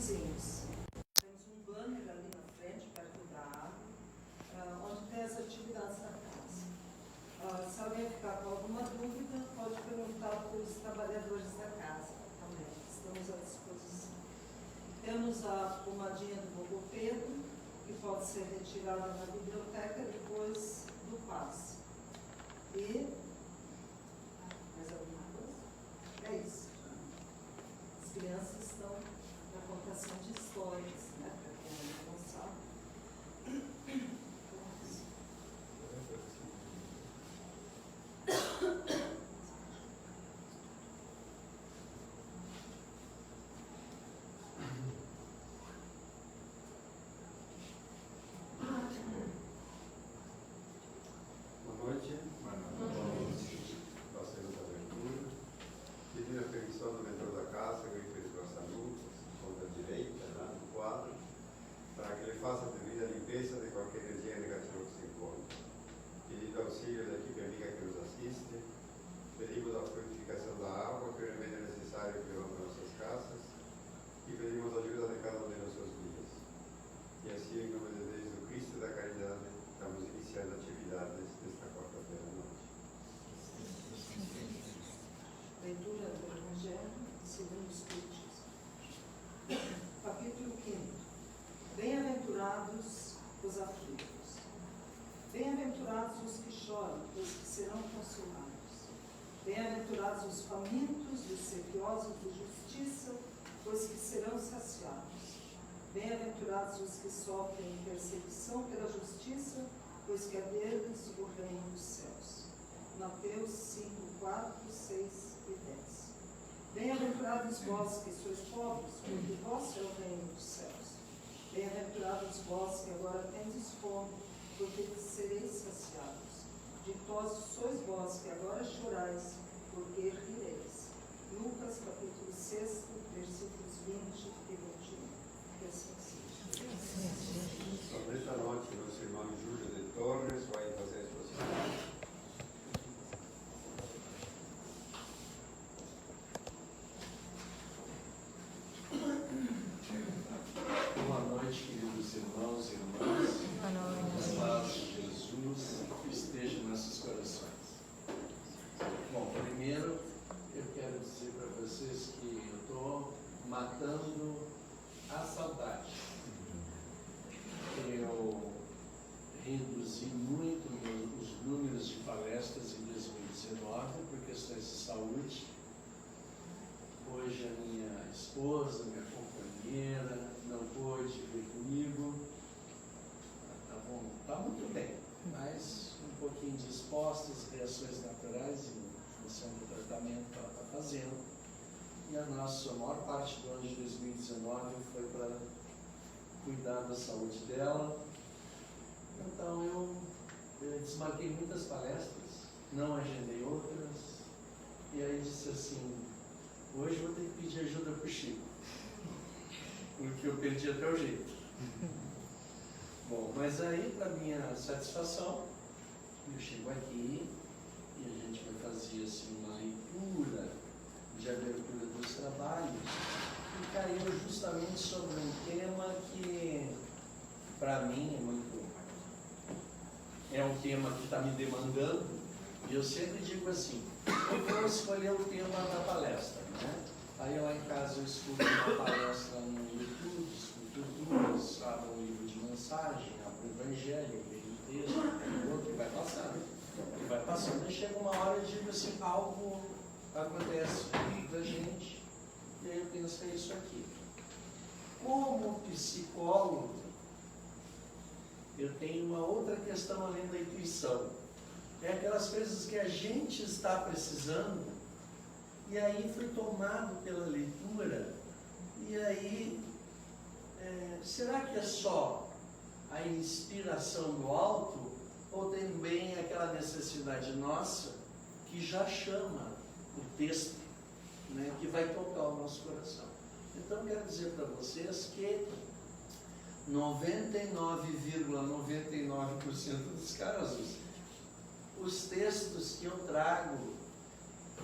vizinhos. Temos um banner ali na frente, perto da árvore, onde tem as atividades da casa. Se alguém ficar com alguma dúvida, pode perguntar para os trabalhadores da casa também. Estamos à disposição. Temos a pomadinha do vovô Pedro, que pode ser retirada na biblioteca depois do passe. E mais alguma coisa? É isso. As crianças estão na contação de histórias, né? Para quem ainda não sabe. Leitura do Evangelho segundo o Espiritismo. Capítulo 5. Bem-aventurados os aflitos. Bem-aventurados os que choram, pois que serão consolados. Bem-aventurados os famintos e os sequiosos de justiça, pois que serão saciados. Bem-aventurados os que sofrem perseguição pela justiça, pois que é deles o reino dos céus. Mateus 5, 4, 6 e 10. Bem-aventurados vós que sois pobres, porque vós é o reino dos céus. Bem-aventurados vós que agora tendes fome, porque sereis saciados. Ditosos sois vós que agora chorais, porque rireis. Lucas capítulo 6, versículos 20 e 21. Que assim seja. Nesta noite, nosso irmão Júlio de Torres vai fazer a exposição. Queridos irmãos e irmãs, a paz de Jesus esteja em nossos corações. Bom, primeiro eu quero dizer para vocês que eu estou matando a saudade. Eu reduzi muito os números de palestras em 2019 por questões de saúde. Hoje a minha esposa, minha companheira, não pôde vir comigo. Está muito bem, mas um pouquinho disposta às reações naturais em função do tratamento que ela está fazendo. E a maior parte do ano de 2019 foi para cuidar da saúde dela. Então eu desmarquei muitas palestras, não agendei outras, e aí disse assim: hoje eu vou ter que pedir ajuda para o Chico, porque eu perdi até o jeito. Bom, mas aí, para minha satisfação, eu chego aqui e a gente vai fazer assim, uma leitura de abertura dos trabalhos, e caiu justamente sobre um tema que, para mim, é um tema que está me demandando, e eu sempre digo assim: eu vou escolher o tema da palestra, né? Aí lá em casa eu escuto uma palestra no YouTube, escuto duas, abro um livro de mensagem, abro o Evangelho, leio o texto, outro, e vai passando. E vai passando, e chega uma hora e digo assim: algo acontece com a gente, e aí eu penso que é isso aqui. Como psicólogo, eu tenho uma outra questão além da intuição. É aquelas coisas que a gente está precisando, e aí fui tomado pela leitura, e aí, será que é só a inspiração do alto, ou também aquela necessidade nossa, que já chama o texto, né, que vai tocar o nosso coração? Então, quero dizer para vocês que 99,99% dos casos, os textos que eu trago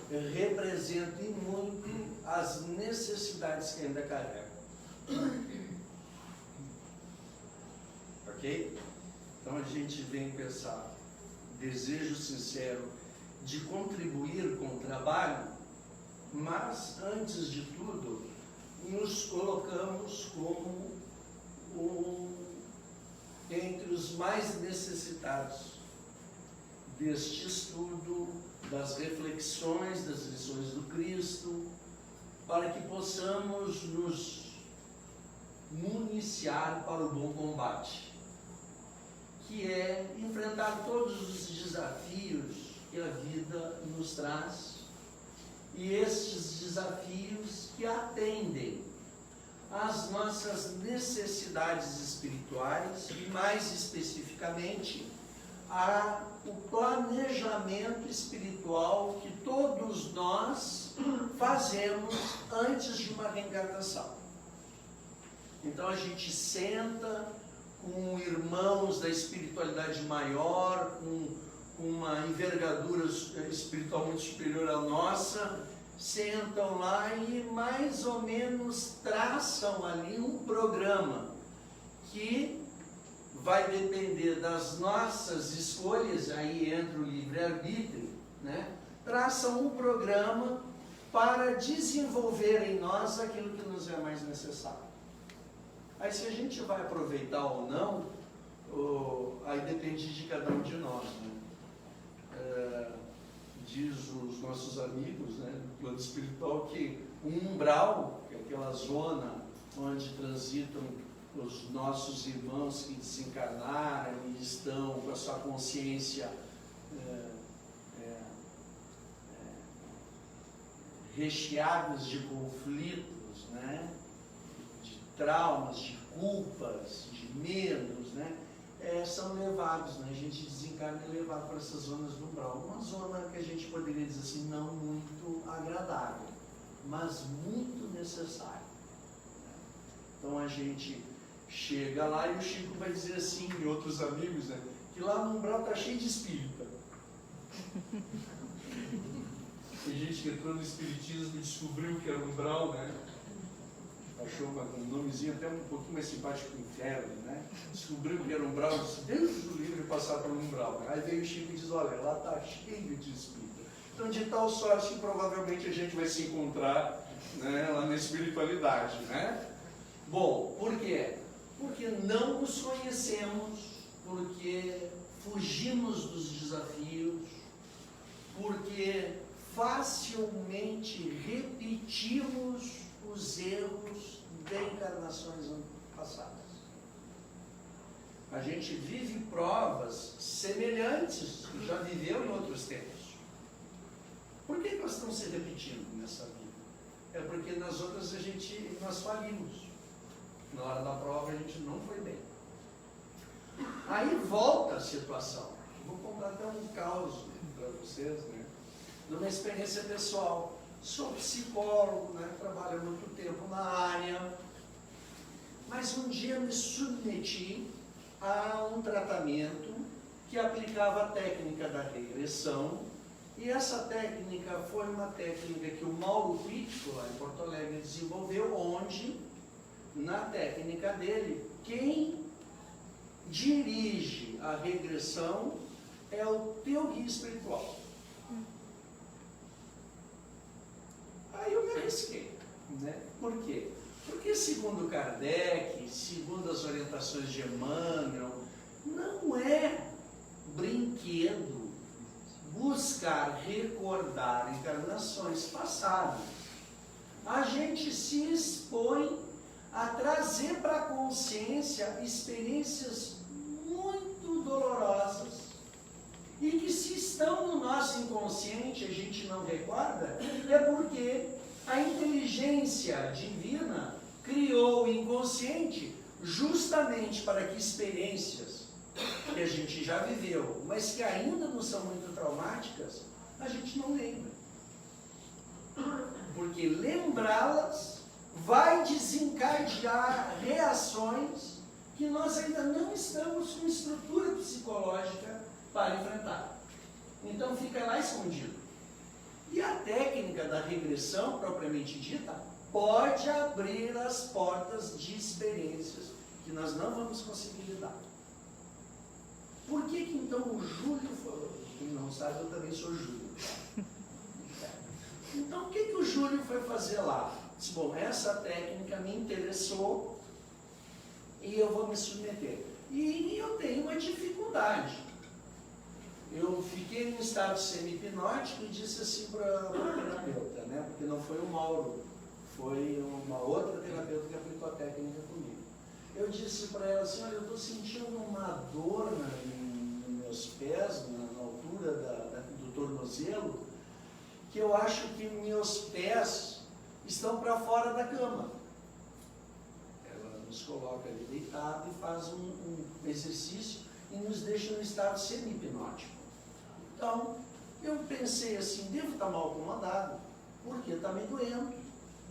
representam muito as necessidades que ainda carrego. Ok? Então a gente vem com esse desejo sincero de contribuir com o trabalho, mas antes de tudo nos colocamos como entre os mais necessitados deste estudo, das reflexões, das lições do Cristo, para que possamos nos municiar para o bom combate, que é enfrentar todos os desafios que a vida nos traz, e estes desafios que atendem às nossas necessidades espirituais e, mais especificamente, o planejamento espiritual que todos nós fazemos antes de uma reencarnação. Então a gente senta com irmãos da espiritualidade maior, com uma envergadura espiritual muito superior à nossa, sentam lá e mais ou menos traçam ali um programa que vai depender das nossas escolhas, aí entra o livre-arbítrio, né? Traçam um programa para desenvolver em nós aquilo que nos é mais necessário. Aí se a gente vai aproveitar ou não, aí depende de cada um de nós, né? Diz os nossos amigos, né, do plano espiritual, que o umbral, que é aquela zona onde transitam os nossos irmãos que desencarnaram e estão com a sua consciência recheados de conflitos, né, de traumas, de culpas, de medos, né, são levados, né, a gente desencarna e é levado para essas zonas do umbral. Uma zona que a gente poderia dizer assim, não muito agradável, mas muito necessária. Então a gente chega lá e o Chico vai dizer assim, e outros amigos, né, que lá no umbral está cheio de espírita. Tem gente que entrou no espiritismo e descobriu que era umbral, né? Achou um nomezinho até um pouquinho mais simpático que o inferno, né? Descobriu que era umbral, disse, Deus do livre passar pelo umbral. Aí veio o Chico e diz, olha, lá está cheio de espírita. Então de tal sorte que provavelmente a gente vai se encontrar, né, lá na espiritualidade, né? Bom, por quê? Porque não nos conhecemos, porque fugimos dos desafios, porque facilmente repetimos os erros de encarnações passadas. A gente vive provas semelhantes que já viveu em outros tempos. Por que nós estamos se repetindo nessa vida? É porque nas outras nós falimos. Na hora da prova a gente não foi bem. Aí volta a situação. Vou contar até um caos para vocês, né? De uma experiência pessoal. Sou psicólogo, né? Trabalho há muito tempo na área, mas um dia me submeti a um tratamento que aplicava a técnica da regressão, e essa técnica foi uma técnica que o Mauro Pittico, lá em Porto Alegre, desenvolveu, onde, na técnica dele, quem dirige a regressão é o teu guia espiritual. Aí eu me arrisquei, né? Por quê? Porque segundo Kardec, segundo as orientações de Emmanuel, não é brinquedo buscar recordar encarnações passadas. A gente se expõe a trazer para a consciência experiências muito dolorosas e que, se estão no nosso inconsciente, a gente não recorda, é porque a inteligência divina criou o inconsciente justamente para que experiências que a gente já viveu, mas que ainda não são muito traumáticas, a gente não lembra. Porque lembrá-las vai desencadear reações que nós ainda não estamos com estrutura psicológica para enfrentar. Então fica lá escondido. E a técnica da regressão, propriamente dita, pode abrir as portas de experiências que nós não vamos conseguir lidar. Por que que então o Júlio falou? Quem não sabe, eu também sou Júlio. Então o que que o Júlio foi fazer lá? Disse, bom, essa técnica me interessou e eu vou me submeter. E eu tenho uma dificuldade. Eu fiquei em um estado semi-hipnótico e disse assim para o terapeuta, né? Porque não foi o Mauro, foi uma outra terapeuta que aplicou a técnica comigo. Eu disse para ela assim, olha, eu estou sentindo uma dor nos meus pés, na altura do tornozelo, que eu acho que meus pés estão para fora da cama. Ela nos coloca ali deitado e faz um exercício e nos deixa no estado semi-hipnótico. Então, eu pensei assim, devo estar mal acomodado, porque está me doendo.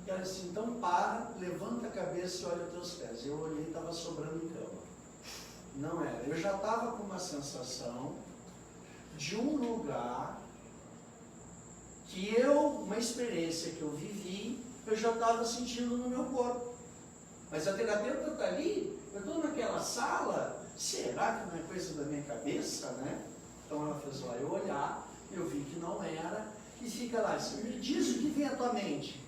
E ela disse, então para, levanta a cabeça e olha os teus pés. Eu olhei e estava sobrando em cama. Não era. Eu já estava com uma sensação de um lugar que uma experiência que eu vivi, eu já estava sentindo no meu corpo. Mas a terapeuta está ali, eu estou naquela sala, será que não é coisa da minha cabeça, né? Então ela fez lá eu olhar, eu vi que não era, e fica lá, me diz o que vem à tua mente.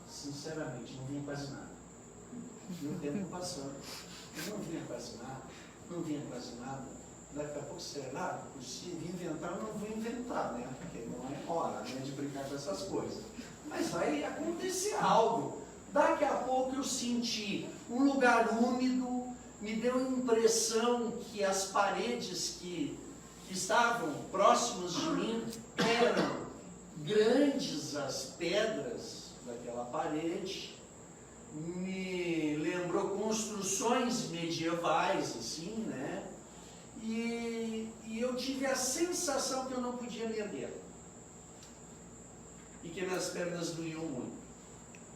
Sinceramente, não vinha quase nada. E o tempo passando, não vinha quase nada, não vinha quase nada. Daqui a pouco, será? Se inventar, eu não vou inventar, né? Porque não é hora, né, de brincar com essas coisas. Mas vai acontecer algo. Daqui a pouco eu senti um lugar úmido, me deu a impressão que as paredes que estavam próximas de mim eram grandes, as pedras daquela parede. Me lembrou construções medievais, assim, né? E eu tive a sensação que eu não podia me erguer. E que minhas pernas doíam muito.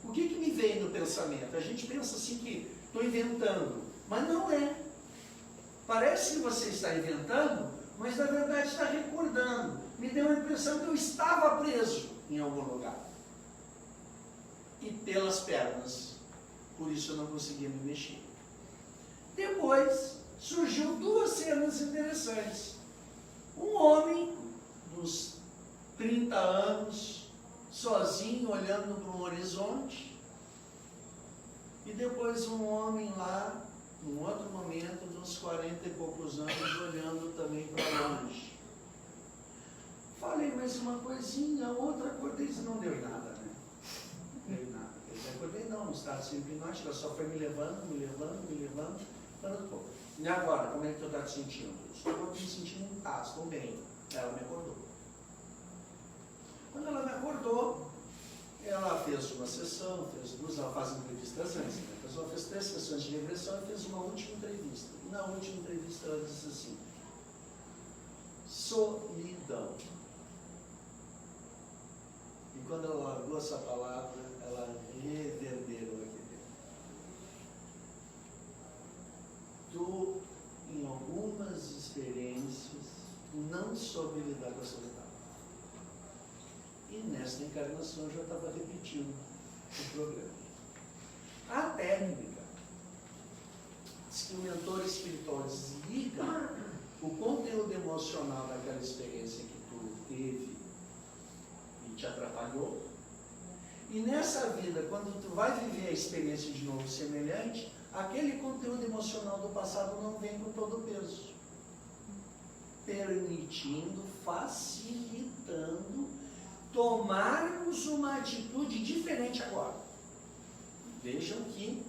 O que me veio no pensamento? A gente pensa assim que estou inventando, mas não é. Parece que você está inventando, mas na verdade está recordando. Me deu a impressão que eu estava preso em algum lugar. E pelas pernas. Por isso eu não conseguia me mexer. Depois surgiu duas cenas interessantes. Um homem, uns 30 anos, sozinho, olhando para um horizonte. E depois um homem lá, num outro momento, de uns 40 e poucos anos, olhando também para longe. Falei, mas uma coisinha, outra acordei, não deu nada, né? Não deu nada. Eu acordei não, o estado semi-hipnótico, ela só foi me levando, falando pouco. E agora, como é que eu estou te sentindo? Estou me sentindo em paz, estou bem. Ela me acordou. Quando ela me acordou, ela fez uma sessão, fez duas, ela faz entrevistas antes, né? Ela fez 3 sessões de regressão e fez uma última entrevista. E na última entrevista ela disse assim, solidão. E quando ela largou essa palavra, ela reverberou aqui dentro. Tu, em algumas experiências, não soube lidar com a solidão. E nesta encarnação eu já estava repetindo o programa. A técnica diz que o mentor espiritual desliga o conteúdo emocional daquela experiência que tu teve e te atrapalhou. E nessa vida, quando tu vai viver a experiência de novo semelhante, aquele conteúdo emocional do passado não vem com todo o peso. Permitindo, facilitando, tomarmos uma atitude diferente agora. Vejam que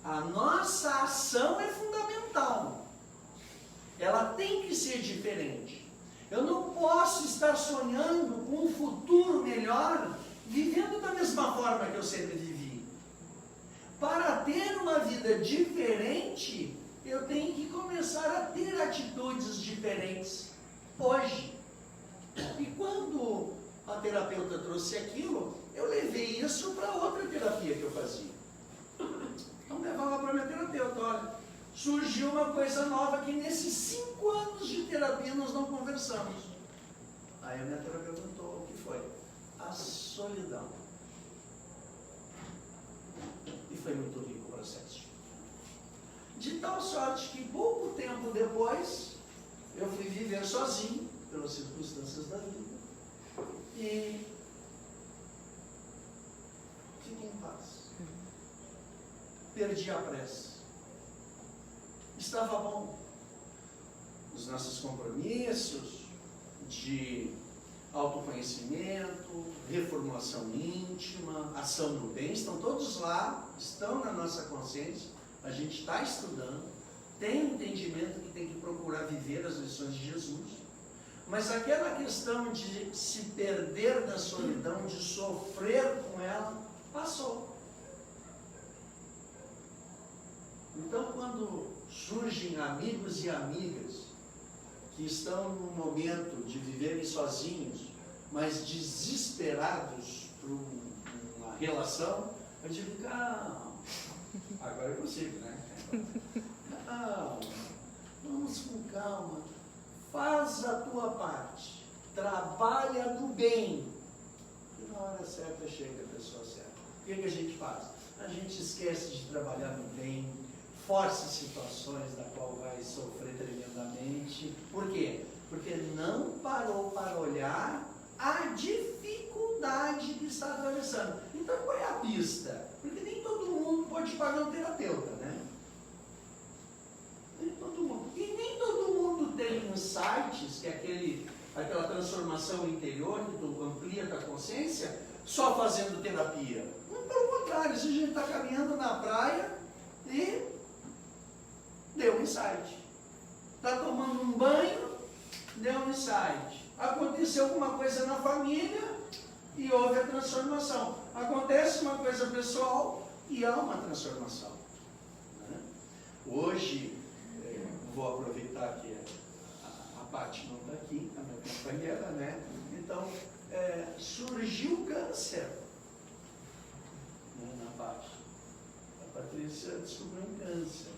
a nossa ação é fundamental. Ela tem que ser diferente. Eu não posso estar sonhando com um futuro melhor, vivendo da mesma forma que eu sempre vivi. Para ter uma vida diferente, eu tenho que começar a ter atitudes diferentes hoje. E quando a terapeuta trouxe aquilo, eu levei isso para outra terapia que eu fazia. Então levava para a minha terapeuta, olha, surgiu uma coisa nova que nesses 5 anos de terapia nós não conversamos. Aí a minha terapeuta perguntou o que foi? A solidão. tempo depois, eu fui viver sozinho, pelas circunstâncias da vida, e fiquei em paz. Perdi a pressa. Estava bom. Os nossos compromissos de autoconhecimento, reformulação íntima, ação no bem, estão todos lá, estão na nossa consciência, a gente está estudando, tem um entendimento que tem que procurar viver as lições de Jesus, mas aquela questão de se perder na solidão, de sofrer com ela, passou. Então, quando surgem amigos e amigas que estão no momento de viverem sozinhos, mas desesperados por uma relação, eu digo, calma, agora eu consigo, né? Calma, vamos com calma, faz a tua parte, trabalha no bem, e na hora certa chega a pessoa certa. O que a gente faz? A gente esquece de trabalhar no bem, força situações da qual vai sofrer tremendamente. Por quê? Porque não parou para olhar a dificuldade que está atravessando. Então, qual é a pista? Porque nem todo mundo pode pagar um terapeuta, né? Nem todo mundo. E nem todo mundo tem insights, que é aquela transformação interior, que tu amplia a tua consciência, só fazendo terapia. Muito pelo contrário, se a gente está caminhando na praia e deu um insight. Está tomando um banho, deu um insight. Aconteceu alguma coisa na família e houve a transformação. Acontece uma coisa pessoal e há uma transformação. Né? Hoje, vou aproveitar que a Paty não está aqui, a minha companheira, né? Então, surgiu câncer, né, na Paty. A Patrícia descobriu um câncer.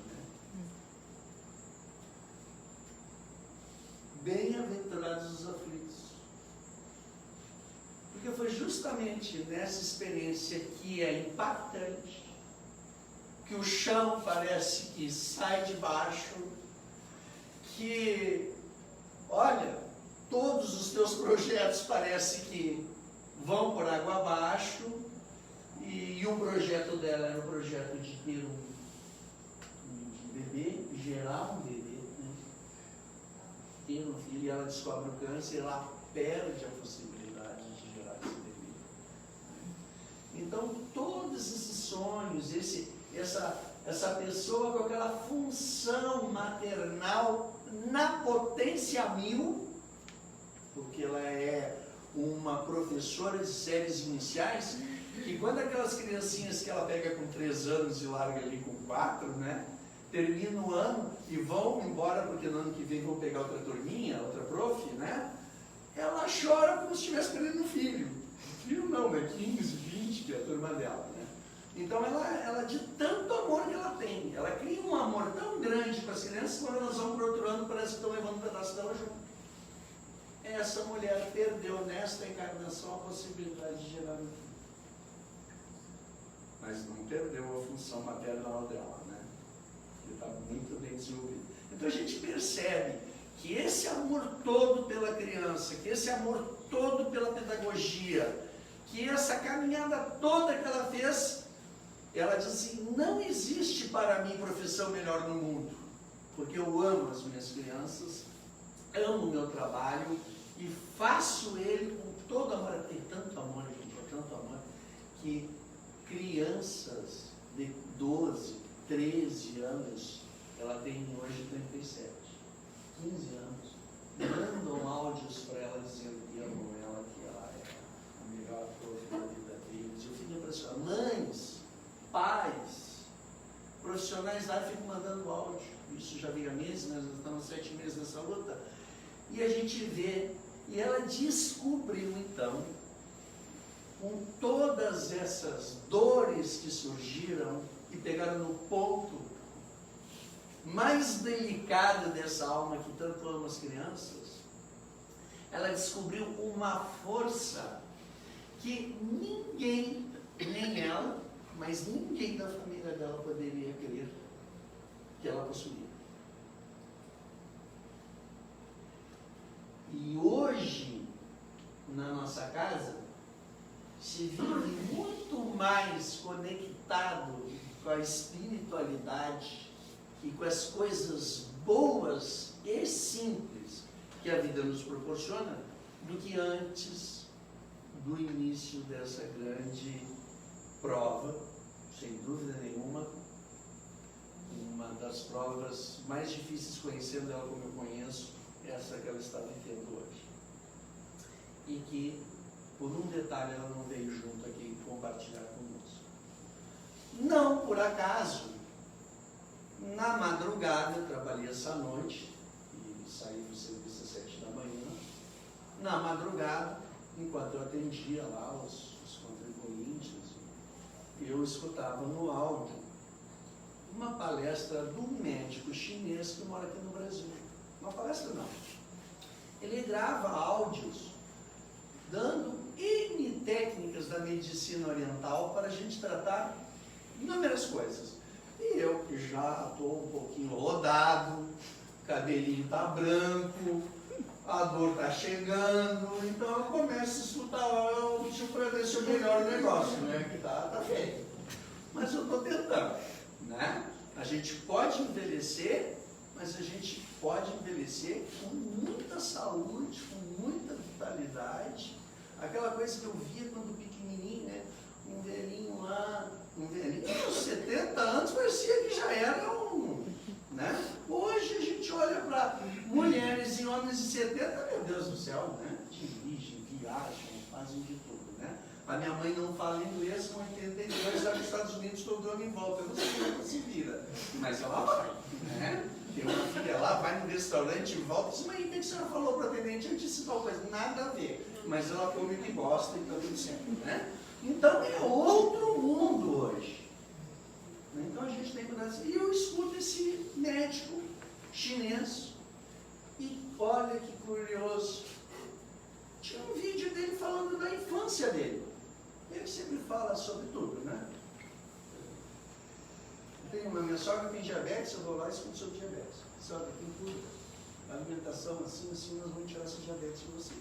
Bem-aventurados os aflitos. Porque foi justamente nessa experiência que é impactante, que o chão parece que sai de baixo, que, olha, todos os teus projetos parece que vão por água abaixo, e o projeto dela era o projeto de ter um bebê, gerar um bebê, ter um filho, e ela descobre o câncer, e ela perde a possibilidade de gerar esse bebê. Então, todos esses sonhos, essa pessoa com aquela função maternal na potência 1000, porque ela é uma professora de séries iniciais, que quando aquelas criancinhas que ela pega com 3 anos e larga ali com 4, né? Termina o ano e vão embora, porque no ano que vem vão pegar outra turminha, outra prof, né? Ela chora como se estivesse perdendo um filho. Filho não, né? 15, 20, que é a turma dela, né? Então ela de tanto amor que ela tem, ela cria um amor tão grande para as crianças, quando elas vão para o outro ano, parece que estão levando um pedaço dela junto. Essa mulher perdeu nesta encarnação a possibilidade de gerar um filho. Mas não perdeu a função maternal dela, né? Que está muito bem desenvolvido. Então a gente percebe que esse amor todo pela criança, que esse amor todo pela pedagogia, que essa caminhada toda que ela fez, ela diz assim, não existe para mim profissão melhor no mundo, porque eu amo as minhas crianças, amo o meu trabalho e faço ele com todo amor. Tem tanto amor, que crianças de 12, 13 anos, ela tem hoje 37, 15 anos, mandam áudios para ela dizendo que amam ela, que ela é a melhor prof da vida deles. Eu fico impressionado. Mães, pais, profissionais lá ficam mandando áudio. Isso já vem há meses, nós estamos 7 meses nessa luta. E a gente vê, e ela descobriu então, com todas essas dores que surgiram e pegaram no ponto mais delicado dessa alma que tanto ama as crianças, ela descobriu uma força que ninguém, nem ela, mas ninguém da família dela poderia crer que ela possuía. a espiritualidade e com as coisas boas e simples que a vida nos proporciona do que antes do início dessa grande prova, sem dúvida nenhuma, uma das provas mais difíceis, conhecendo ela como eu conheço, essa que ela está vivendo hoje. E que, por um detalhe, ela não veio junto aqui compartilhar conosco. Não por acaso, na madrugada, eu trabalhei essa noite, e saí do serviço às 7 da manhã, na madrugada, enquanto eu atendia lá os contribuintes, eu escutava no áudio uma palestra de um médico chinês que mora aqui no Brasil. Uma palestra não. Ele grava áudios dando N técnicas da medicina oriental para a gente tratar inúmeras coisas. E eu que já estou um pouquinho rodado, o cabelinho está branco, a dor está chegando, então eu começo a escutar o áudio para ver se eu melhoro o negócio, né? Que tá feio. Mas eu estou tentando, né? A gente pode envelhecer, mas a gente pode envelhecer com muita saúde, com muita vitalidade. Aquela coisa que eu via quando pequenininho, né? Um velhinho lá, um velhinho, aos 70 anos parecia que já era um, né? Hoje a gente olha para mulheres e homens de 70, meu Deus do céu, né? Dirigem, viajam, fazem de tudo, né? A minha mãe não fala inglês, com 82, está nos Estados Unidos todo ano em volta. Eu não sei como ela se vira, mas ela vai, né? Tem uma filha lá, vai no restaurante e volta. Diz, mãe, o que a senhora falou para o atendente? Eu disse tal coisa, nada a ver. Mas ela come o que gosta e está tudo certo, né? Então é outro mundo hoje. Então a gente tem que cuidar. E eu escuto esse médico chinês e olha que curioso. Tinha um vídeo dele falando da infância dele. Ele sempre fala sobre tudo, né? Minha sogra tem diabetes, eu vou lá e escuto sobre diabetes. Sogra, tem tudo. Alimentação assim, nós vamos tirar esse diabetes de você.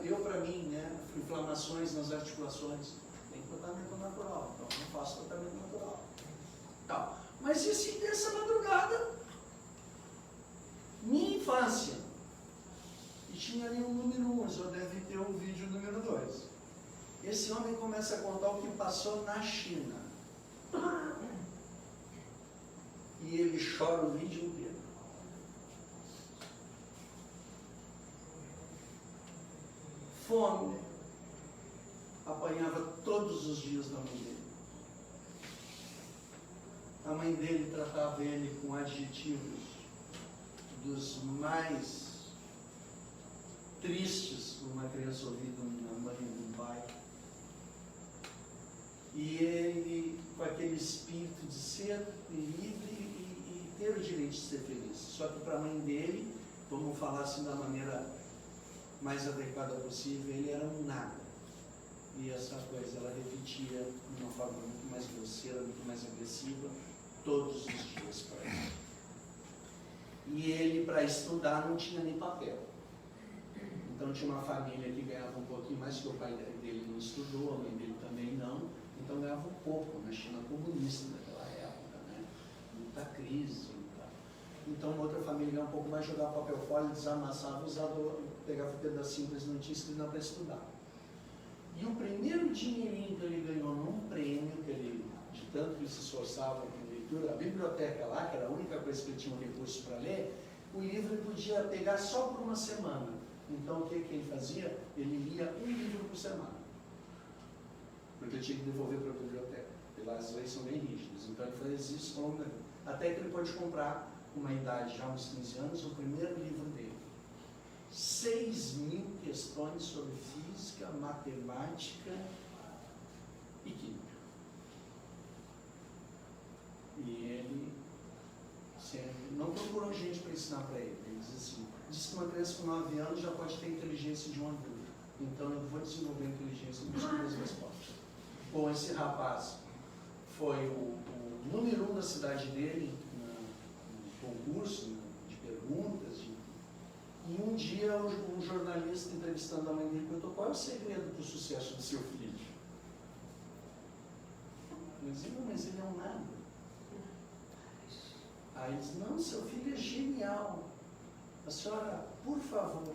Eu, para mim, né, inflamações nas articulações, tem tratamento natural, então eu não faço tratamento natural. Tá. Mas essa madrugada, minha infância, e tinha ali o número 1, só deve ter o vídeo número 2. Esse homem começa a contar o que passou na China. E ele chora o vídeo inteiro. Fome. Apanhava todos os dias da mãe dele. A mãe dele tratava ele com adjetivos dos mais tristes para uma criança ouvir de uma mãe e de um pai. E ele, com aquele espírito de ser livre e ter o direito de ser feliz. Só que para a mãe dele, vamos falar assim da maneira mais adequada possível, ele era um nada. E essa coisa, ela repetia de uma forma muito mais grosseira, muito mais agressiva, todos os dias para ele. E ele, para estudar, não tinha nem papel. Então tinha uma família que ganhava um pouquinho mais, que o pai dele não estudou, a mãe dele também não. Então ganhava um pouco na China comunista naquela época, né? Muita crise. Então outra família ganhava um pouco mais, jogava papel folha, desamassava, pegava um pedacinho que eles não tinham escrito para estudar. E o primeiro dinheirinho que ele ganhou num prêmio, que ele, de tanto que ele se esforçava com leitura, a biblioteca lá, que era a única coisa que ele tinha um recurso para ler, o livro ele podia pegar só por uma semana. Então o que ele fazia? Ele lia um livro por semana. Porque ele tinha que devolver para a biblioteca. E lá as leis são bem rígidas. Então ele fazia isso longa. Até que ele pôde comprar, com uma idade já uns 15 anos, o primeiro livro dele. 6.000 questões sobre física, matemática e química. E ele sempre não procurou gente para ensinar para ele. Ele diz assim, diz que uma criança com 9 anos já pode ter inteligência de um adulto. Então eu vou desenvolver a inteligência e buscar as respostas. Bom, esse rapaz foi o número 1 da cidade dele, no concurso de perguntas. E um dia um jornalista entrevistando a mãe dele perguntou: qual é o segredo do sucesso do seu filho? Eu dizia, não, mas ele é um nada. Aí ele disse, não, seu filho é genial. A senhora, por favor,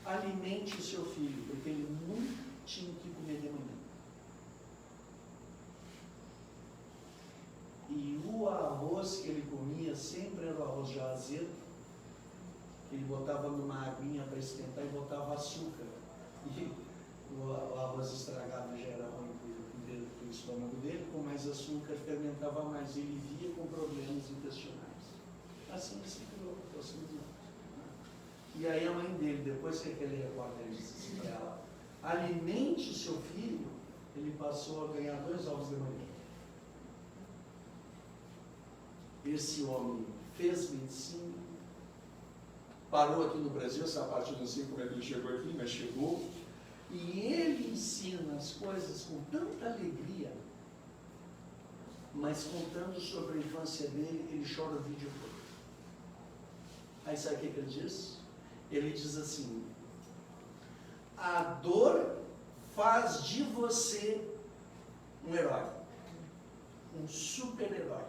alimente o seu filho, porque ele nunca tinha que comer de manhã. E o arroz que ele comia sempre era o arroz já azedo, que ele botava numa aguinha para esquentar e botava açúcar. E o arroz estragado já era ruim para o estômago dele, com mais açúcar fermentava mais, e ele via com problemas intestinais. Assim se criou, e aí a mãe dele, depois que aquele repórter disse assim para ela, alimente o seu filho, ele passou a ganhar 2 ovos de manhã. Esse homem fez medicina, parou aqui no Brasil, essa parte eu não sei como é que ele chegou aqui, mas chegou, e ele ensina as coisas com tanta alegria, mas contando sobre a infância dele, ele chora o vídeo todo. Aí sabe o que ele diz? Ele diz assim, a dor faz de você um herói, um super-herói.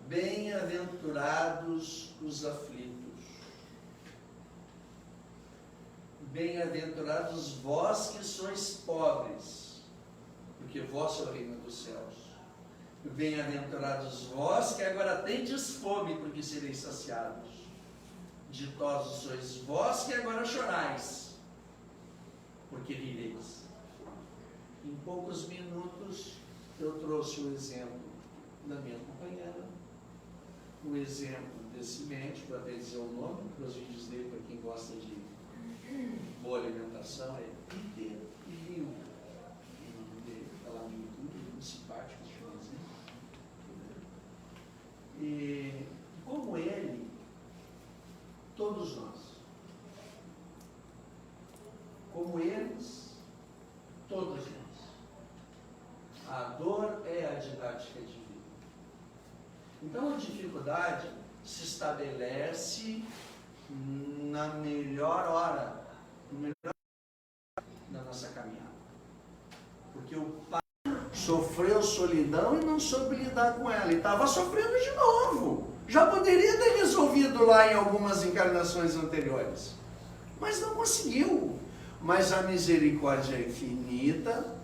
Bem-aventurados os aflitos. Bem-aventurados vós que sois pobres, porque vosso é o reino dos céus. Bem-aventurados vós que agora tendes fome, porque sereis saciados. Ditosos sois vós que agora chorais, porque rireis. Em poucos minutos eu trouxe o exemplo da minha companheira, o exemplo desse médico, até dizer o nome, porque os vídeos dele, para quem gosta de boa alimentação, é Peter Liu. O nome dele está lá no YouTube, muito simpático, chinesinho. E como ele, todos nós, como eles, todos nós, a dor é a didática de vida. Então a dificuldade se estabelece na melhor hora, da nossa caminhada. Porque o pai sofreu solidão e não soube lidar com ela, e estava sofrendo de novo. Já poderia ter resolvido lá em algumas encarnações anteriores, mas não conseguiu. Mas a misericórdia infinita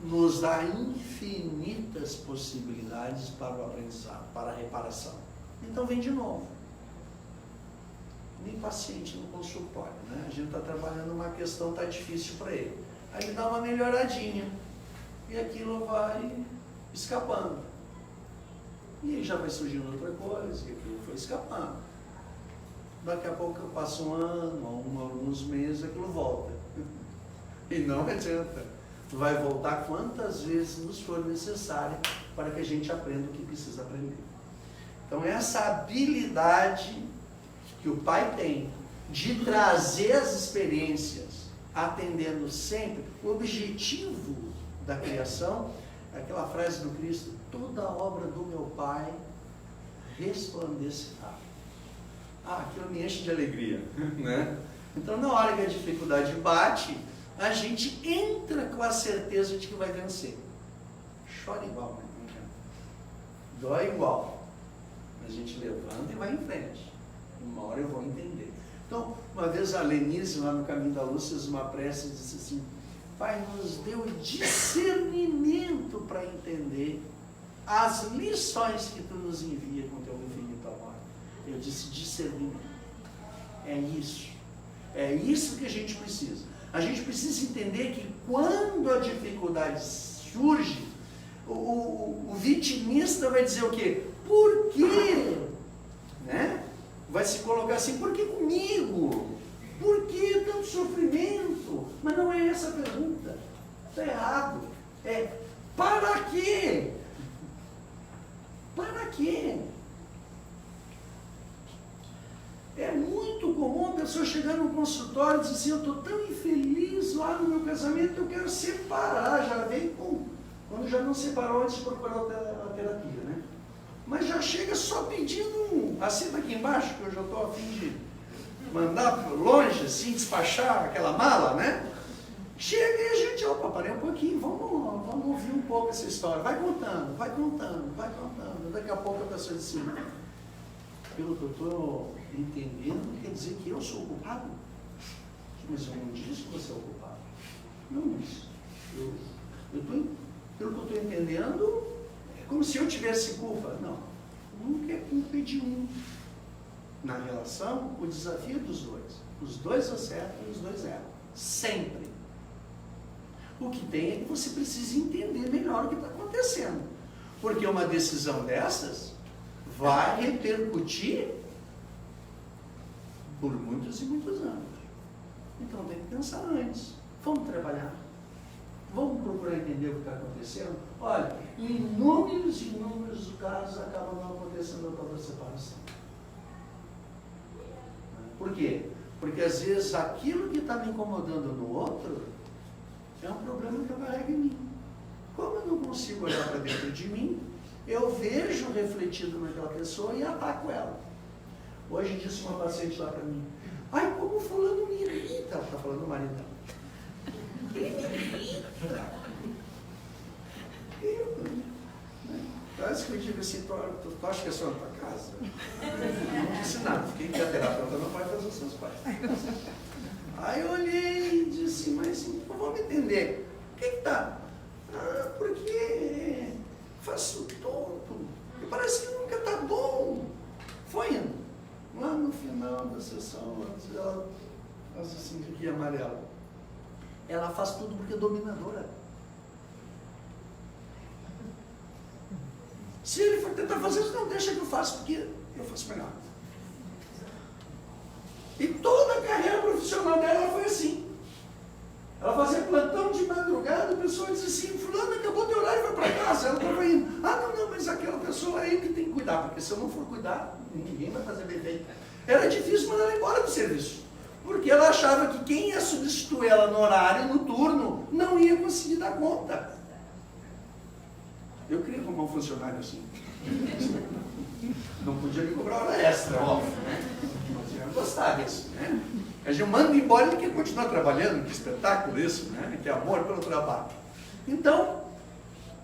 nos dá infinitas possibilidades para o aprendizado, para a reparação. Então vem de novo. Nem paciente no consultório, né? A gente está trabalhando uma questão, está difícil para ele. Aí ele dá uma melhoradinha e aquilo vai escapando. E aí já vai surgindo outra coisa, e aquilo foi escapando. Daqui a pouco passa um ano, alguns meses, aquilo volta. E não adianta. Vai voltar quantas vezes nos for necessário para que a gente aprenda o que precisa aprender. Então essa habilidade que o pai tem de trazer as experiências, atendendo sempre, o objetivo da criação, aquela frase do Cristo, toda a obra do meu pai resplandecerá. Aquilo me enche de alegria, né? Então na hora que a dificuldade bate, a gente entra com a certeza de que vai vencer. Chora igual, né? Dói igual. A gente levanta e vai em frente. Uma hora eu vou entender. Então, uma vez a Lenise, lá no Caminho da Luz, fez uma prece e disse assim, Pai, nos deu discernimento para entender as lições que Tu nos envia com Teu infinito amor. Eu disse discernimento. É isso. É isso que a gente precisa. A gente precisa entender que quando a dificuldade surge, o vitimista vai dizer o quê? Por quê? Né? Vai se colocar assim, por que comigo? Por que tanto sofrimento? Mas não é essa a pergunta. Está errado. É, para quê? Para quê? É muito comum a pessoa chegar no consultório e dizer assim, eu estou tão infeliz lá no meu casamento que eu quero separar. Já vem com... Quando já não separou antes de procurar a terapia, né? Mas já chega só pedindo assenta aqui embaixo, que eu já estou a fim de mandar longe, assim, despachar aquela mala, né? Chega e a gente, opa, parei um pouquinho, vamos ouvir um pouco essa história. Vai contando. Daqui a pouco a pessoa diz assim, pelo que eu estou entendendo, quer dizer que eu sou o culpado? Mas eu não disse que você é o culpado. Não, mas pelo que eu estou entendendo, é como se eu tivesse culpa. Não, nunca é culpa de um. Na relação, o desafio é dos dois. Os dois acertam e os dois erram. Sempre. O que tem é que você precisa entender melhor o que está acontecendo. Porque uma decisão dessas vai repercutir por muitos e muitos anos. Então tem que pensar antes. Vamos trabalhar. Vamos procurar entender o que está acontecendo. Olha, inúmeros casos acabam não acontecendo a tal da separação. Por quê? Porque às vezes aquilo que está me incomodando no outro é um problema que eu carrego em mim. Como eu não consigo olhar para dentro de mim, eu vejo refletido naquela pessoa e ataco ela. Hoje disse uma paciente lá para mim, ai, como fulano me irrita. Ela está falando do marido dela. Ele me irrita. Quase que eu digo assim, tu acha que é só na tua casa? Não disse nada, fiquei que a terapeuta não vai fazer os seus pais. Aí eu olhei e disse, mas vamos entender, o que está? Ah, porque faço tudo, e parece que nunca está bom. Foi indo. Lá no final da sessão, antes dela, assim, aqui amarelo. Ela faz tudo porque é dominadora. Se ele for tentar fazer isso, não deixa que eu faça, porque eu faço melhor. E toda a carreira profissional dela foi assim. Ela fazia plantão de madrugada, a pessoa dizia assim, fulano, acabou teu horário, vai para casa. Ela estava indo. Ah, não, mas aquela pessoa é eu que tem que cuidar, porque se eu não for cuidar, ninguém vai fazer bem feito. Era difícil mandar ela embora do serviço. Porque ela achava que quem ia substituir ela no horário, no turno, não ia conseguir dar conta. Eu queria arrumar um funcionário assim. Não podia me cobrar hora extra, óbvio, né? Mas eu ia gostar disso, né? A gente manda embora e ele quer continuar trabalhando, que espetáculo isso, né? Que amor pelo trabalho. Então,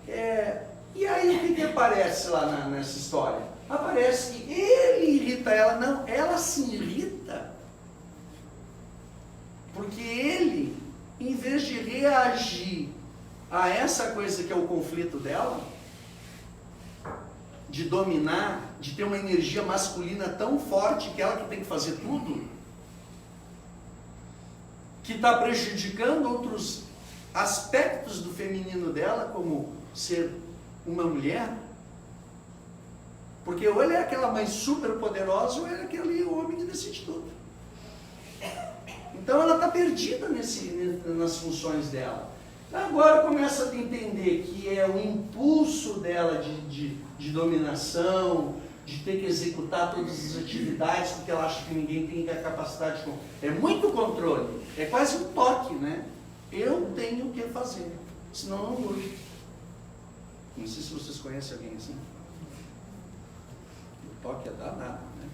e aí o que aparece lá nessa história? Aparece que ele irrita ela, não, ela se irrita porque ele, em vez de reagir a essa coisa que é o conflito dela, de dominar, de ter uma energia masculina tão forte que ela que tem que fazer tudo, que está prejudicando outros aspectos do feminino dela, como ser uma mulher, porque ou ela é aquela mãe super poderosa, ou ela é aquele homem que decide tudo. Então ela está perdida nas funções dela. Agora começa a entender que é o impulso dela de dominação, de ter que executar todas as atividades, porque ela acha que ninguém tem a capacidade de... É muito controle, é quase um toque, né? Eu tenho que fazer, senão eu não durmo. Não sei se vocês conhecem alguém assim. O toque é danado, né?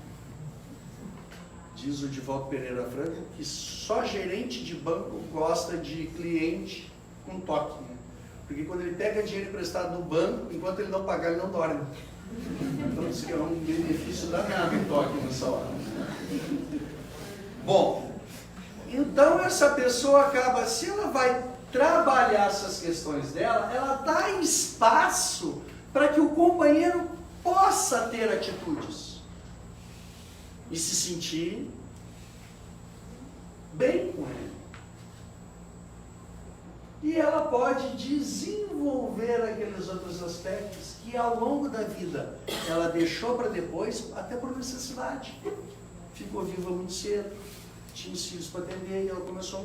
Diz o Divaldo Pereira Franco que só gerente de banco gosta de cliente com toque, né? Porque quando ele pega dinheiro emprestado no banco, enquanto ele não pagar, ele não dorme. Então isso que é um benefício danado o toque nessa hora. Bom, então essa pessoa acaba, se ela vai trabalhar essas questões dela, ela dá espaço para que o companheiro possa ter atitudes e se sentir bem com ele. E ela pode desenvolver aqueles outros aspectos que ao longo da vida ela deixou para depois, até por necessidade. Ficou viva muito cedo, tinha os filhos para atender e ela começou a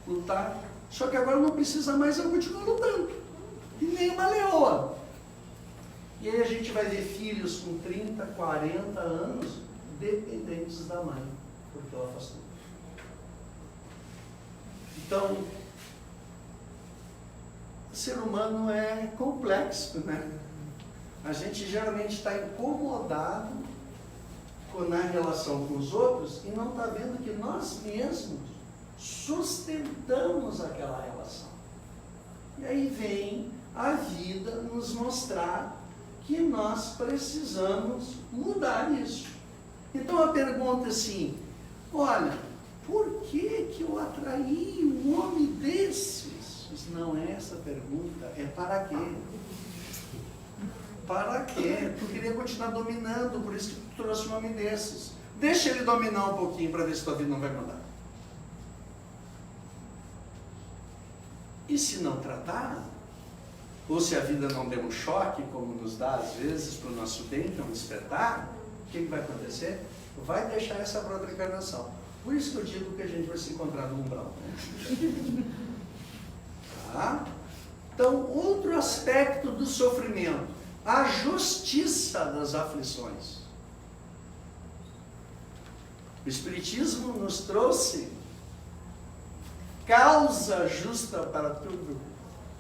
lutar. Só que agora não precisa mais, ela continua lutando. E nem uma leoa. E aí a gente vai ver filhos com 30, 40 anos dependentes da mãe, porque ela faz tudo. Então, o ser humano é complexo, né? A gente geralmente está incomodado na relação com os outros e não está vendo que nós mesmos sustentamos aquela relação. E aí vem a vida nos mostrar que nós precisamos mudar isso. Então a pergunta é assim, olha, por que eu atraí um homem desses? Não é essa a pergunta, é para quê? Para quê? Tu queria continuar dominando, por isso que tu trouxe um homem desses. Deixa ele dominar um pouquinho para ver se tua vida não vai mudar. E se não tratar, ou se a vida não der um choque, como nos dá às vezes para o nosso bem, que é um despertar, o que vai acontecer? Vai deixar essa para outra encarnação. Por isso que eu digo que a gente vai se encontrar no umbral. Né? Tá? Então, outro aspecto do sofrimento, a justiça das aflições. O Espiritismo nos trouxe causa justa para tudo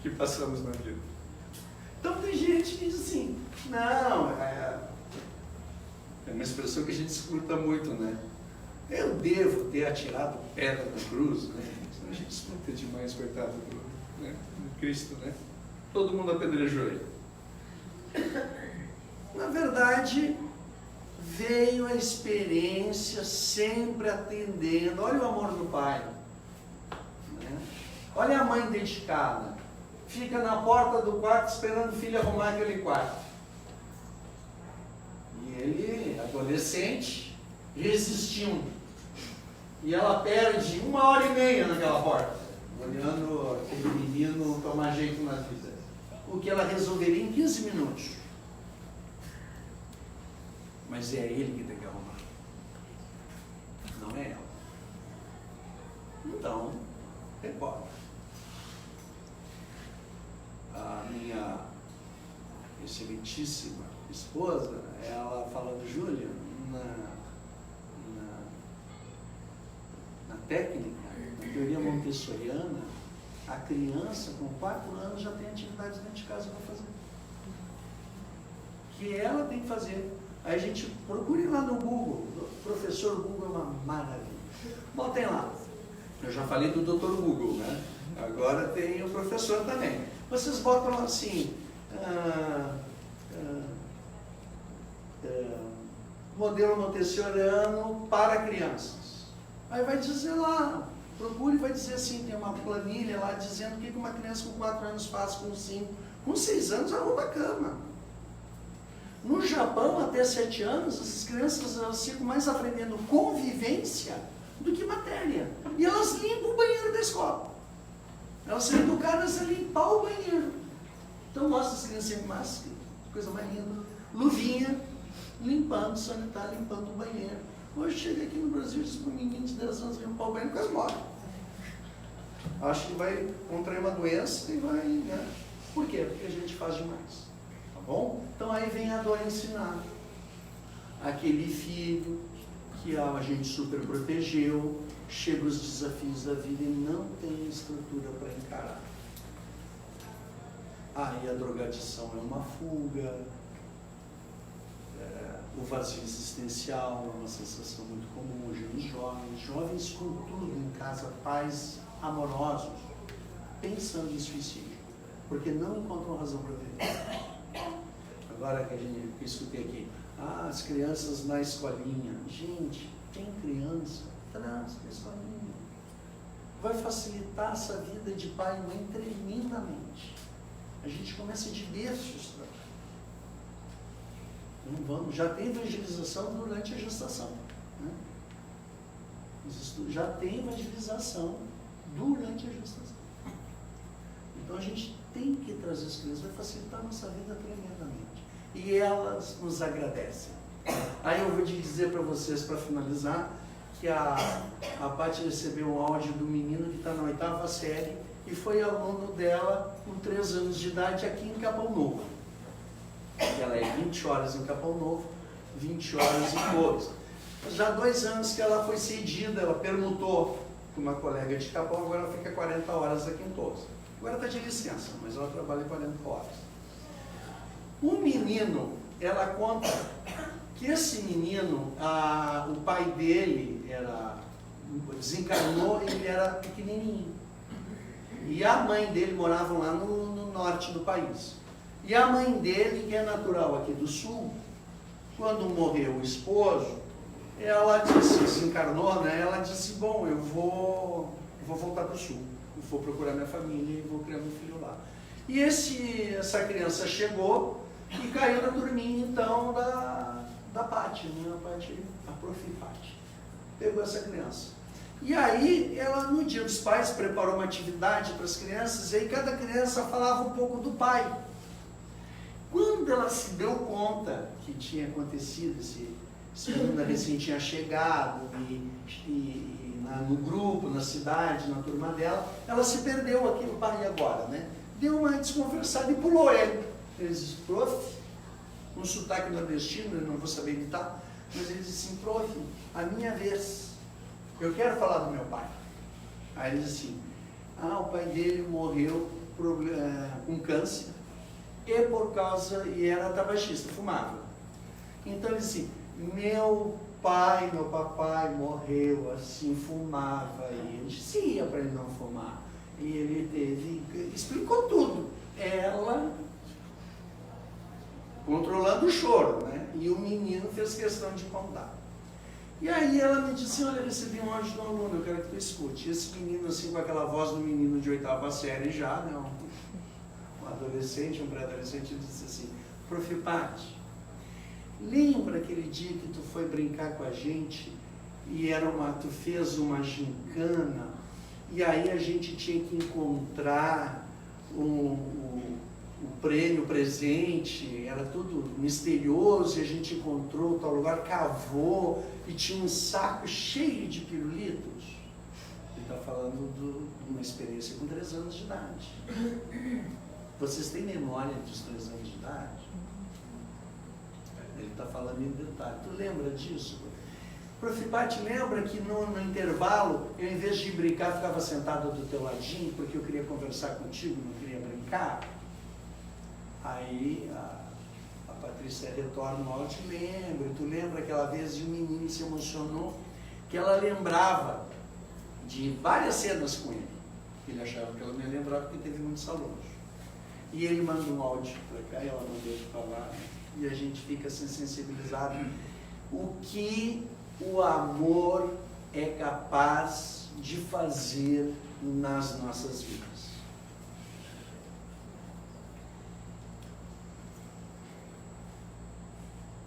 que passamos na vida. Então tem gente que diz assim, não, é uma expressão que a gente escuta muito, né? Eu devo ter atirado pedra na cruz, né? A gente escuta demais, coitado do Cristo, né? Todo mundo apedrejou ele. Na verdade, veio a experiência sempre atendendo. Olha o amor do pai. Né? Olha a mãe dedicada. Fica na porta do quarto esperando o filho arrumar aquele quarto. E ele, adolescente, resistindo. E ela perde 1h30 naquela porta, olhando aquele menino tomar jeito na vida. O que ela resolveria em 15 minutos. Mas é ele que tem que arrumar. Não é ela. Então, recorda. A minha excelentíssima esposa, ela fala do Júlio, na técnica, na teoria montessoriana, a criança com 4 anos já tem atividades dentro de casa para fazer. Que ela tem que fazer. Aí a gente procure lá no Google. O professor Google é uma maravilha. Botem lá. Eu já falei do Dr. Google, né? Agora tem o professor também. Vocês botam assim, modelo montessoriano para crianças. Aí vai dizer lá, procure e vai dizer assim, tem uma planilha lá dizendo o que uma criança com 4 anos faz com 5. Com 6 anos arruma a cama. No Japão, até 7 anos, essas crianças elas ficam mais aprendendo convivência do que matéria. E elas limpam o banheiro da escola. Elas são educadas a limpar o banheiro. Então mostra as crianças sem máscara, coisa mais linda. Luvinha, limpando, sanitário, limpando o banheiro. Hoje chega aqui no Brasil e diz para um menino de 10 anos limpar o banheiro, quase morre. Acho que vai contrair uma doença e vai, né? Por quê? Porque a gente faz demais. Tá bom? Então aí vem a dor ensinar. Aquele filho que a gente super protegeu, chega os desafios da vida e não tem estrutura para encarar. Aí a drogadição é uma fuga, o vazio existencial é uma sensação muito comum hoje nos jovens com tudo em casa, pais amorosos, pensando em suicídio, porque não encontram razão para viver. Agora que eu escutei aqui, as crianças na escolinha, gente, tem criança, traz para a escolinha. Vai facilitar essa vida de pai e mãe tremendamente. A gente começa de berços. Não vamos, já tem evangelização durante a gestação. Né? Já tem evangelização durante a gestação. Então a gente tem que trazer as crianças, vai facilitar a nossa vida tremendamente. E elas nos agradecem. Aí eu vou te dizer para vocês, para finalizar, que a Paty recebeu um áudio do menino que está na 8ª série e foi aluno dela com 3 anos de idade aqui em Capão Novo. Ela é 20 horas em Capão Novo, 20 horas em Torres. Já há 2 anos que ela foi cedida, ela permutou com uma colega de Capão, agora ela fica 40 horas aqui em Torres. Agora está de licença, mas ela trabalha 40 horas. O menino, ela conta que esse menino, o pai dele era desencarnou, ele era pequenininho. E a mãe dele morava lá no norte do país. E a mãe dele, que é natural aqui do sul, quando morreu o esposo, ela disse, desencarnou, né? Ela disse, bom, eu vou voltar para o sul, eu vou procurar minha família e vou criar meu filho lá. E essa criança chegou e caiu na turminha, então, da Pati, né? A Prof. Pati. Pegou essa criança. E aí, ela, no Dia dos Pais, preparou uma atividade para as crianças, e aí cada criança falava um pouco do pai. Quando ela se deu conta que tinha acontecido, esse menino recém tinha chegado, no grupo, na cidade, na turma dela, ela se perdeu aqui no pai agora, né? Deu uma desconversada e pulou ele. Ele disse, prof, um sotaque nordestino, eu não vou saber imitar, mas ele disse assim, prof, a minha vez, eu quero falar do meu pai. Aí ele disse assim, o pai dele morreu com câncer, e era tabagista, fumava. Então ele disse, meu papai morreu assim, fumava, e a gente dizia para ele não fumar. E ele explicou tudo. Ela controlando o choro, né? E o menino fez questão de contar. E aí ela me disse, olha, eu recebi um áudio do aluno, eu quero que tu escute. Esse menino, assim, com aquela voz do menino de 8ª série já, né? Um adolescente, um pré-adolescente, ele disse assim, Prof. Pati, lembra aquele dia que tu foi brincar com a gente e tu fez uma gincana e aí a gente tinha que encontrar o prêmio, o presente, era tudo misterioso e a gente encontrou tal lugar, cavou e tinha um saco cheio de pirulitos. Ele está falando de uma experiência com 3 anos de idade. Vocês têm memória dos 3 anos de idade? Ele está falando em detalhe. Tu lembra disso? Prof. Pati, lembra que no intervalo, eu em vez de brincar, ficava sentado do teu ladinho, porque eu queria conversar contigo, não queria brincar? Aí a Patrícia retorna, eu te lembro. Tu lembra aquela vez de um menino se emocionou, que ela lembrava de várias cenas com ele. Ele achava que ela não ia lembrar porque teve muitos alunos. E ele manda um áudio para cá e ela não deixa falar. E a gente fica assim sensibilizado. O que o amor é capaz de fazer nas nossas vidas.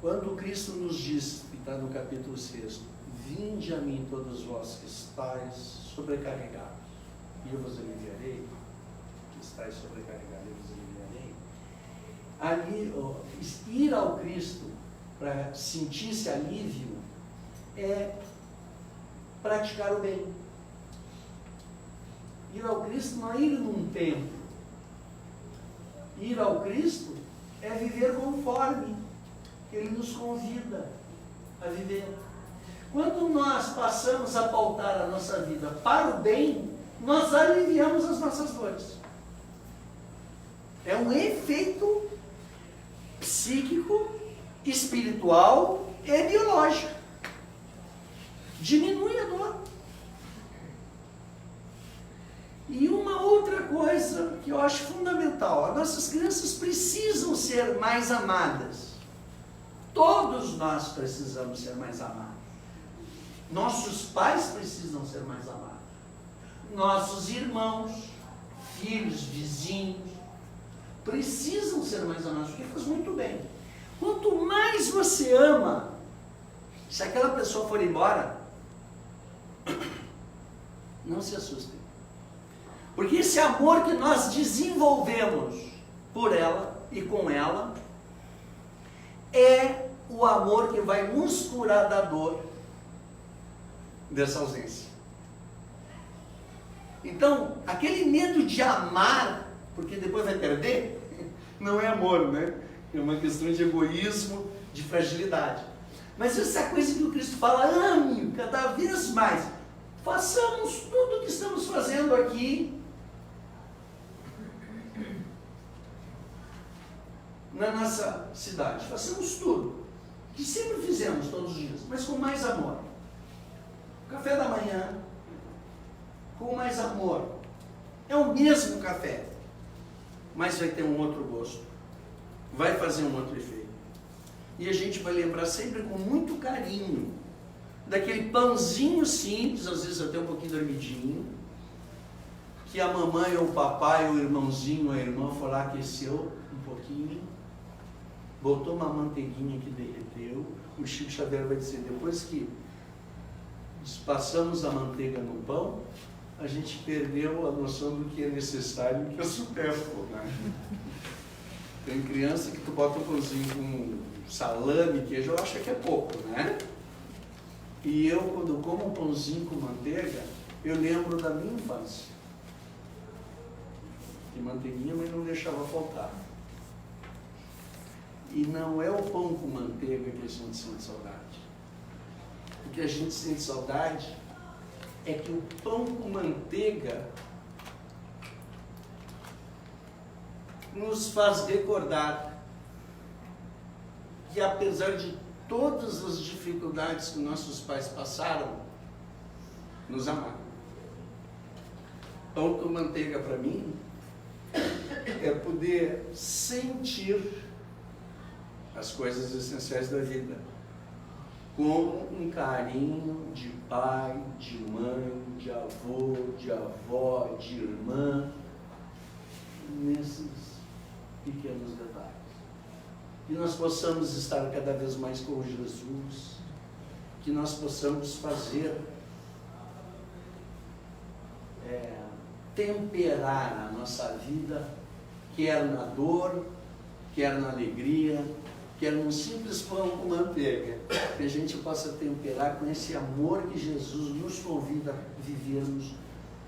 Quando Cristo nos diz, que está no capítulo 6, vinde a mim todos vós que estáis sobrecarregados, e eu vos aliviarei, que estáis sobrecarregados, eu vos aliviarei. Ali, ir ao Cristo para sentir esse alívio é praticar o bem. Ir ao Cristo não é ir num templo. Ir ao Cristo é viver conforme Ele nos convida a viver. Quando nós passamos a pautar a nossa vida para o bem, nós aliviamos as nossas dores. É um efeito psíquico, espiritual e biológico. Diminui a dor. E uma outra coisa que eu acho fundamental, as nossas crianças precisam ser mais amadas. Todos nós precisamos ser mais amados. Nossos pais precisam ser mais amados. Nossos irmãos, filhos, vizinhos, precisam ser mais amados, porque faz muito bem. Quanto mais você ama, se aquela pessoa for embora, não se assustem. Porque esse amor que nós desenvolvemos por ela e com ela, é o amor que vai nos curar da dor dessa ausência. Então, aquele medo de amar, porque depois vai perder, não é amor, né? É uma questão de egoísmo, de fragilidade. Mas essa coisa que o Cristo fala, ame cada vez mais. Façamos tudo o que estamos fazendo aqui na nossa cidade. Façamos tudo que sempre fizemos todos os dias, mas com mais amor. Café da manhã, com mais amor. É o mesmo café, mas vai ter um outro gosto. Vai fazer um outro efeito. E a gente vai lembrar sempre com muito carinho daquele pãozinho simples, às vezes até um pouquinho dormidinho, que a mamãe ou o papai ou o irmãozinho ou a irmã foi lá, aqueceu um pouquinho, botou uma manteiguinha que derreteu. O Chico Xavier vai dizer, depois que passamos a manteiga no pão, a gente perdeu a noção do que é necessário e o que é supérfluo, né? Tem criança que tu bota um pãozinho com salame, queijo, eu acho que é pouco, né? E eu, quando como um pãozinho com manteiga, eu lembro da minha infância. De manteiguinha, mas não deixava faltar. E não é o pão com manteiga que a gente sente saudade. O que a gente sente saudade é que o pão com manteiga nos faz recordar que, apesar de todas as dificuldades que nossos pais passaram, nos amaram. Pão com manteiga para mim é poder sentir as coisas essenciais da vida com um carinho de pai, de mãe, de avô, de avó, de irmã, nesses pequenos detalhes. Que nós possamos estar cada vez mais com Jesus, que nós possamos fazer, temperar a nossa vida, quer na dor, quer na alegria, quer num simples pão com manteiga, que a gente possa temperar com esse amor que Jesus nos convida a vivermos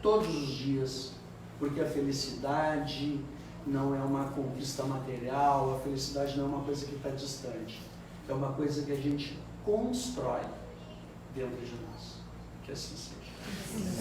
todos os dias, porque a felicidade não é uma conquista material, a felicidade não é uma coisa que está distante, é uma coisa que a gente constrói dentro de nós. Que assim seja.